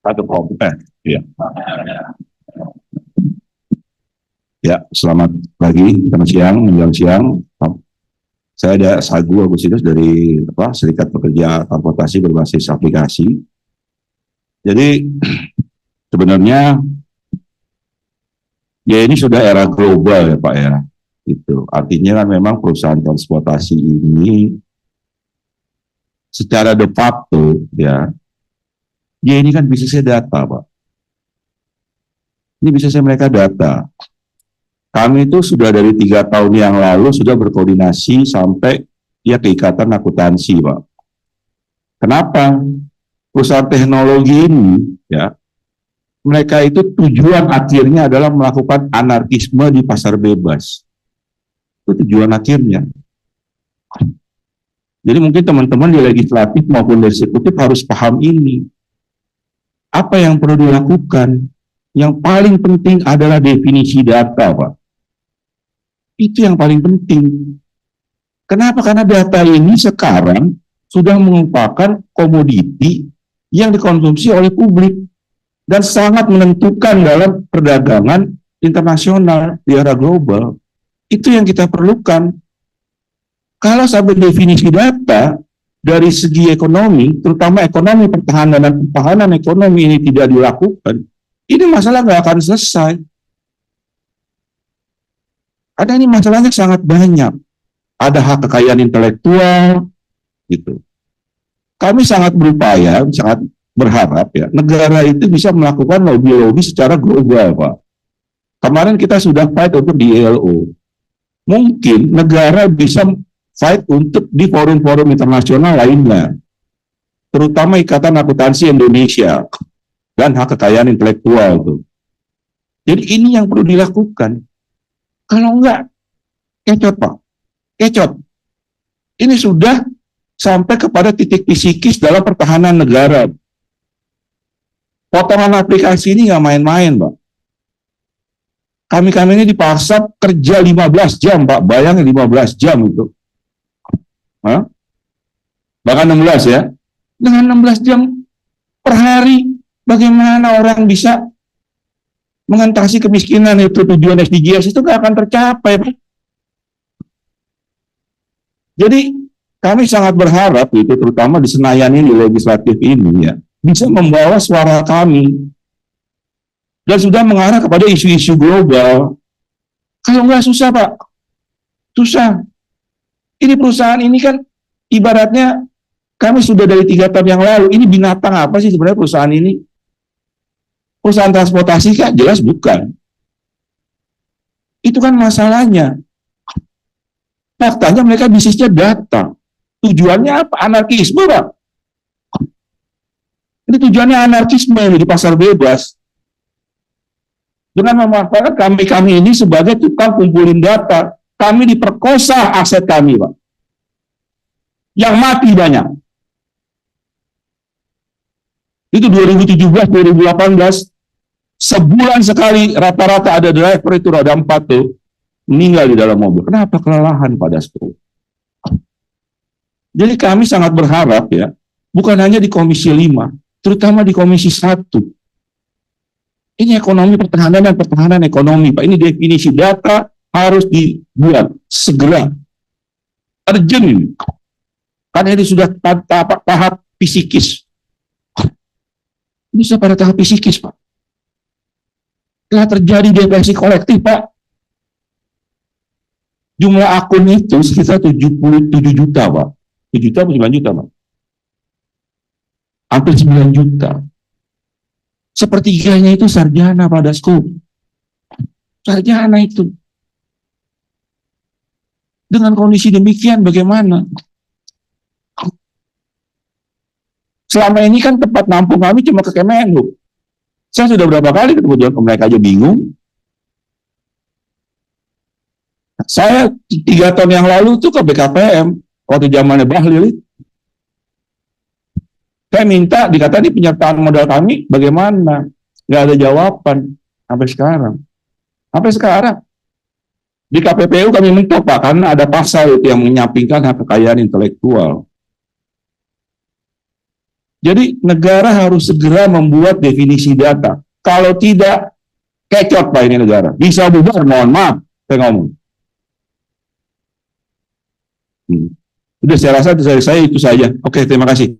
Satu ya. Ya, selamat pagi, selamat siang, menjelang siang. Saya ada Sagu Agustinus dari Serikat Pekerja Transportasi Berbasis Aplikasi. Jadi sebenarnya ya ini sudah era global ya Pak ya. Itu artinya kan memang perusahaan transportasi ini secara de facto ya ini kan bisnisnya data Pak. Ini bisnisnya mereka data. Kami itu sudah dari 3 tahun yang lalu sudah berkoordinasi sampai ya ke Ikatan Akuntansi Pak. Kenapa? Perusahaan teknologi ini ya mereka itu tujuan akhirnya adalah melakukan anarkisme di pasar bebas. Itu tujuan akhirnya. Jadi mungkin teman-teman di legislatif maupun di eksekutif harus paham ini. Apa yang perlu dilakukan? Yang paling penting adalah definisi data, Pak. Itu yang paling penting. Kenapa? Karena data ini sekarang sudah merupakan komoditi yang dikonsumsi oleh publik dan sangat menentukan dalam perdagangan internasional di era global. Itu yang kita perlukan. Kalau sampai definisi data dari segi ekonomi, terutama ekonomi pertahanan dan pertahanan ekonomi ini tidak dilakukan, ini masalah nggak akan selesai. Ada ini masalahnya sangat banyak. Ada hak kekayaan intelektual, gitu. Kami sangat berupaya, sangat berharap ya negara itu bisa melakukan lobby-lobby secara global, Pak. Kemarin kita sudah fight untuk di ILO. Mungkin negara bisa fight untuk di forum-forum internasional lainnya, terutama Ikatan Akuntansi Indonesia dan hak kekayaan intelektual tuh. Jadi ini yang perlu dilakukan. Kalau enggak, kecot Pak, kecot. Ini sudah sampai kepada titik psikis dalam pertahanan negara. Potongan aplikasi ini nggak main-main, Pak. Kami ini dipaksa kerja 15 jam, Pak. Bayangin 15 jam itu. Hah? Bahkan 16 ya. Dengan 16 jam per hari, bagaimana orang bisa mengatasi kemiskinan itu, tujuan SDGs itu nggak akan tercapai, Pak. Jadi kami sangat berharap itu, terutama di Senayan ini, legislatif ini ya, bisa membawa suara kami dan sudah mengarah kepada isu-isu global. Kalau nggak susah, Pak. Susah. Ini perusahaan ini kan ibaratnya kami sudah dari 3 tahun yang lalu, ini binatang apa sih sebenarnya perusahaan ini? Perusahaan transportasi kan jelas bukan. Itu kan masalahnya. Faktanya mereka bisnisnya data. Tujuannya apa? Anarkisme, Pak. Ini tujuannya anarkisme di pasar bebas. Dengan memanfaatkan kami ini sebagai tukang kumpulin data, kami diperkosa aset kami, Pak. Yang mati banyak. Itu 2017-2018, sebulan sekali rata-rata ada driver itu roda 4 tuh meninggal di dalam mobil. Kenapa? Kelelahan pada stroke. Jadi kami sangat berharap ya, bukan hanya di Komisi 5, terutama di Komisi 1. Ini ekonomi pertahanan dan pertahanan ekonomi, Pak. Ini definisi data harus dibuat segera. Urgent ini. Karena ini sudah tahap psikis. Ini sudah pada tahap psikis, Pak. Telah terjadi depresi kolektif, Pak. Jumlah akun itu sekitar 77 juta, Pak. 7 juta atau 9 juta, Pak? Hampir 9 juta. Sepertiganya itu sarjana pada skop. Sarjana itu. Dengan kondisi demikian bagaimana? Selama ini kan tempat nampung kami cuma ke Kemenhub. Saya sudah berapa kali ketemu mereka aja bingung. Saya 3 tahun yang lalu tuh ke BKPM waktu zamannya Bahlil. Saya minta dikata ini penyertaan modal kami bagaimana? Nggak ada jawaban sampai sekarang. Sampai sekarang di KPPU kami mentok, Pak, karena ada pasal itu yang menyampingkan hak kekayaan intelektual. Jadi negara harus segera membuat definisi data. Kalau tidak, kecot Pak ini negara. Bisa bubar, mohon maaf, saya ngomong. Udah, saya rasa dari saya itu saja. Oke, terima kasih.